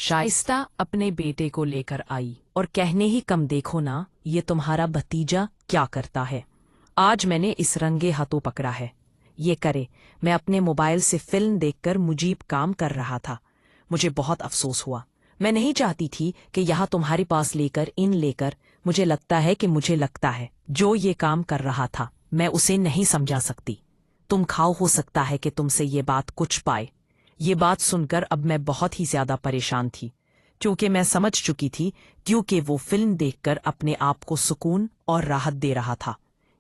शाइस्ता अपने बेटे को लेकर आई और कहने ही कम, देखो ना ये तुम्हारा भतीजा क्या करता है। आज मैंने इस रंगे हाथों पकड़ा है। ये करे, मैं अपने मोबाइल से फिल्म देखकर मुजीब काम कर रहा था। मुझे बहुत अफसोस हुआ। मैं नहीं चाहती थी कि यहाँ तुम्हारे पास लेकर मुझे लगता है जो ये काम कर रहा था मैं उसे नहीं समझा सकती। तुम खाओ, हो सकता है कि तुमसे ये बात कुछ पाए। ये बात सुनकर अब मैं बहुत ही ज्यादा परेशान थी, क्योंकि मैं समझ चुकी थी क्योंकि वो फिल्म देखकर अपने आप को सुकून और राहत दे रहा था।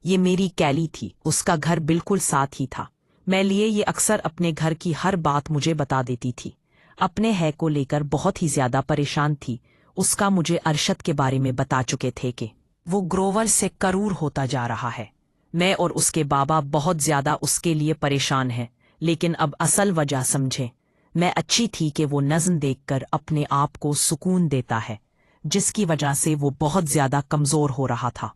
ये मेरी कैली थी, उसका घर बिल्कुल साथ ही था। मैं लिए ये अक्सर अपने घर की हर बात मुझे बता देती थी। अपने है को लेकर बहुत ही ज्यादा परेशान थी। उसका मुझे अरशद के बारे में बता चुके थे कि वो ग्रोवर से करूर होता जा रहा है। मैं और उसके बाबा बहुत ज्यादा उसके लिए परेशान हैं, लेकिन अब असल वजह समझे। मैं अच्छी थी कि वो नज़्म देखकर अपने आप को सुकून देता है, जिसकी वजह से वो बहुत ज्यादा कमजोर हो रहा था।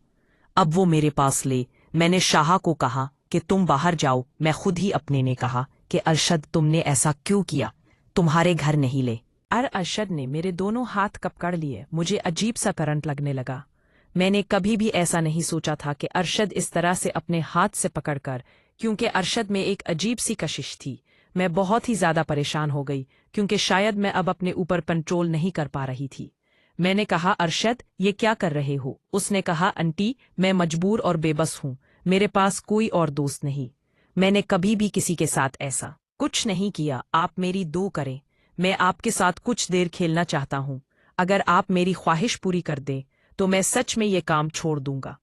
अब वो मेरे पास मैंने शाह को कहा कि तुम बाहर जाओ। मैं खुद ही अपने ने कहा कि अरशद तुमने ऐसा क्यों किया, तुम्हारे घर नहीं ले। अरशद ने मेरे दोनों हाथ पकड़ लिए। मुझे अजीब सा करंट लगने लगा। मैंने कभी भी ऐसा नहीं सोचा था कि अरशद इस तरह से अपने हाथ से पकड़कर, क्योंकि अरशद में एक अजीब सी कशिश थी। मैं बहुत ही ज्यादा परेशान हो गई, क्योंकि शायद मैं अब अपने ऊपर कंट्रोल नहीं कर पा रही थी। मैंने कहा, अरशद ये क्या कर रहे हो? उसने कहा, आंटी मैं मजबूर और बेबस हूँ, मेरे पास कोई और दोस्त नहीं। मैंने कभी भी किसी के साथ ऐसा कुछ नहीं किया। आप मेरी दो करें, मैं आपके साथ कुछ देर खेलना चाहता हूँ। अगर आप मेरी ख्वाहिश पूरी कर दें तो मैं सच में ये काम छोड़ दूंगा।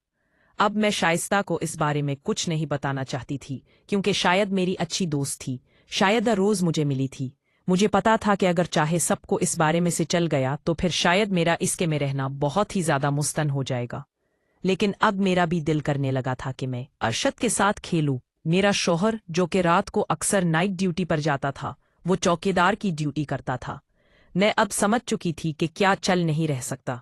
अब मैं शाइस्ता को इस बारे में कुछ नहीं बताना चाहती थी, क्योंकि शायद मेरी अच्छी दोस्त थी, शायद रोज मुझे मिली थी। मुझे पता था कि अगर चाहे सबको इस बारे में से चल गया तो फिर शायद मेरा इसके में रहना बहुत ही ज्यादा मुस्तन हो जाएगा। लेकिन अब मेरा भी दिल करने लगा था कि मैं अरशद के साथ खेलूं। मेरा शौहर, जो कि रात को अक्सर नाइट ड्यूटी पर जाता था, वो चौकीदार की ड्यूटी करता था। मैं अब समझ चुकी थी कि क्या चल नहीं रह सकता।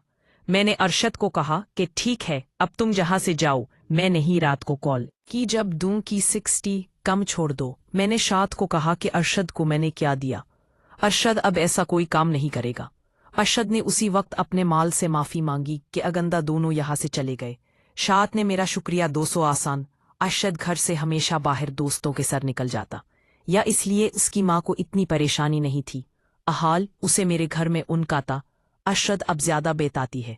मैंने अरशद को कहा कि ठीक है, अब तुम जहां से जाओ, मैं नहीं रात को कॉल की जब दूं की 60 कम छोड़ दो। मैंने शाद को कहा कि अरशद को मैंने क्या दिया। अरशद अब ऐसा कोई काम नहीं करेगा। अरशद ने उसी वक्त अपने माल से माफी मांगी कि अगंदा दोनों यहाँ से चले गए। शाद ने मेरा शुक्रिया 200 आसान। अरशद घर से हमेशा बाहर दोस्तों के सर निकल जाता, या इसलिए उसकी माँ को इतनी परेशानी नहीं थी। हाल उसे मेरे घर में उनका था। अरशद अब ज्यादा बेताती है,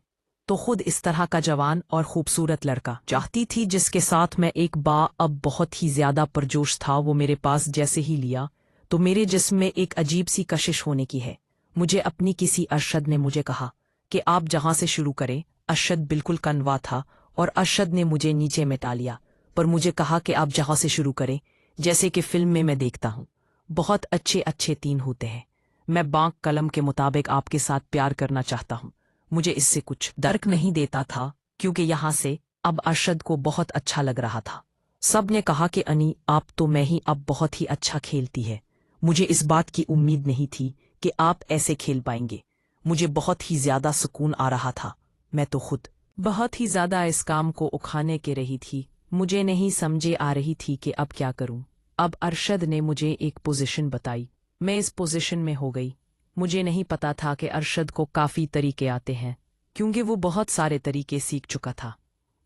तो खुद इस तरह का जवान और खूबसूरत लड़का चाहती थी जिसके साथ मैं एक अब बहुत ही ज्यादा पुरजोश था। वो मेरे पास जैसे ही लिया तो मेरे जिस्म में एक अजीब सी कशिश होने की है। मुझे अपनी किसी अरशद ने मुझे कहा कि आप जहां से शुरू करें। अरशद बिल्कुल कनवा था और अरशद ने मुझे नीचे मिटा लिया, पर मुझे कहा कि आप जहां से शुरू करें, जैसे कि फिल्म में मैं देखता हूँ। बहुत अच्छे अच्छे तीन होते हैं। मैं बांक कलम के मुताबिक आपके साथ प्यार करना चाहता हूँ। मुझे इससे कुछ दर्क नहीं देता था, क्योंकि यहाँ से अब अरशद को बहुत अच्छा लग रहा था। सब ने कहा कि अनी आप तो मैं ही अब बहुत ही अच्छा खेलती है। मुझे इस बात की उम्मीद नहीं थी कि आप ऐसे खेल पाएंगे। मुझे बहुत ही ज्यादा सुकून आ रहा था। मैं तो खुद बहुत ही ज्यादा इस काम को उखाने के रही थी। मुझे नहीं समझे आ रही थी कि अब क्या करूं। अब अरशद ने मुझे एक पोजीशन बताई, मैं इस पोजीशन में हो गई। मुझे नहीं पता था कि अरशद को काफ़ी तरीके आते हैं, क्योंकि वो बहुत सारे तरीके सीख चुका था।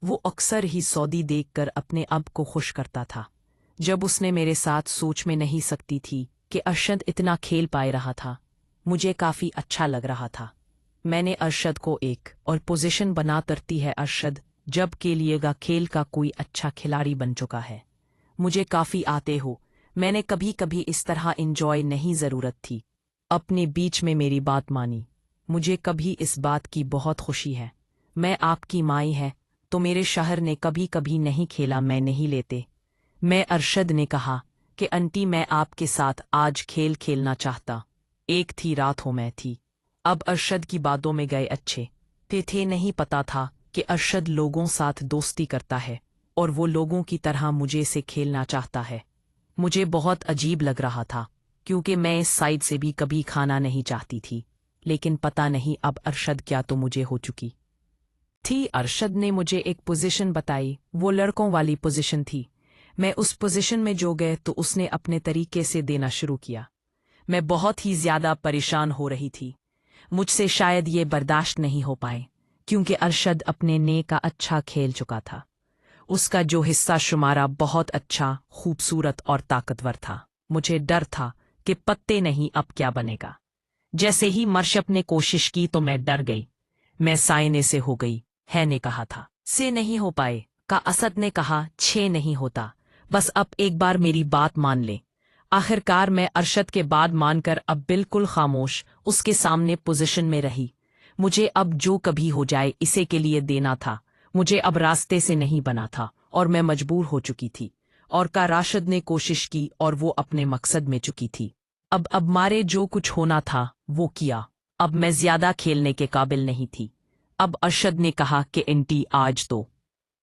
वो अक्सर ही सौदी देखकर अपने अब को खुश करता था। जब उसने मेरे साथ सोच में नहीं सकती थी कि अरशद इतना खेल पाए रहा था। मुझे काफ़ी अच्छा लग रहा था। मैंने अरशद को एक और पोजीशन बना तरती है अरशद, जब के लिएगा खेल का कोई अच्छा खिलाड़ी बन चुका है। मुझे काफ़ी आते हो। मैंने कभी कभी इस तरह इंजॉय नहीं ज़रूरत थी। अपने बीच में मेरी बात मानी। मुझे कभी इस बात की बहुत खुशी है। मैं आपकी माई है, तो मेरे शहर ने कभी कभी नहीं खेला, मैं नहीं लेते। मैं अरशद ने कहा कि आंटी मैं आपके साथ आज खेल खेलना चाहता। एक थी रात हो मैं थी। अब अरशद की बातों में गए अच्छे थे नहीं पता था कि अरशद लोगों साथ दोस्ती करता है और वो लोगों की तरह मुझे से खेलना चाहता है। मुझे बहुत अजीब लग रहा था, क्योंकि मैं इस साइड से भी कभी खाना नहीं चाहती थी। लेकिन पता नहीं अब अरशद क्या तो मुझे हो चुकी थी। अरशद ने मुझे एक पोजीशन बताई, वो लड़कों वाली पोजीशन थी। मैं उस पोजीशन में जो गए तो उसने अपने तरीके से देना शुरू किया। मैं बहुत ही ज्यादा परेशान हो रही थी। मुझसे शायद ये बर्दाश्त नहीं हो पाए, क्योंकि अरशद अपने ने का अच्छा खेल चुका था। उसका जो हिस्सा शुमारा बहुत अच्छा, खूबसूरत और ताकतवर था। मुझे डर था कि पत्ते नहीं अब क्या बनेगा। जैसे ही मरशप ने कोशिश की तो मैं डर गई। मैं सायने से हो गई, है ने कहा था। से नहीं हो पाए का असद ने कहा, छे नहीं होता, बस अब एक बार मेरी बात मान ले। आखिरकार मैं अरशद के बाद मानकर अब बिल्कुल खामोश उसके सामने पोजीशन में रही। मुझे अब जो कभी हो जाए इसे के लिए देना था। मुझे अब रास्ते से नहीं बना था और मैं मजबूर हो चुकी थी। और का राशिद ने कोशिश की और वो अपने मकसद में चुकी थी। अब मारे जो कुछ होना था वो किया। अब मैं ज्यादा खेलने के काबिल नहीं थी। अब अरशद ने कहा कि एंटी आज तो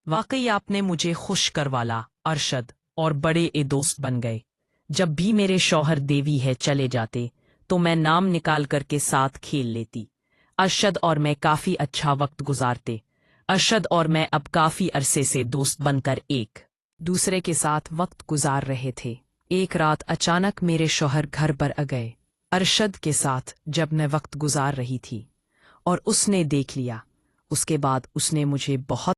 वाकई आपने मुझे खुश करवाला अरशद, और बड़े ए दोस्त बन गए। जब भी मेरे शौहर देवी है चले जाते तो मैं नाम निकाल कर के साथ खेल लेती। अरशद और मैं काफी अच्छा वक्त गुजारते। अरशद और मैं अब काफी अरसे से दोस्त बनकर एक दूसरे के साथ वक्त गुजार रहे थे। एक रात अचानक मेरे शौहर घर पर आ गए अरशद के साथ जब मैं वक्त गुजार रही थी, और उसने देख लिया। उसके बाद उसने मुझे बहुत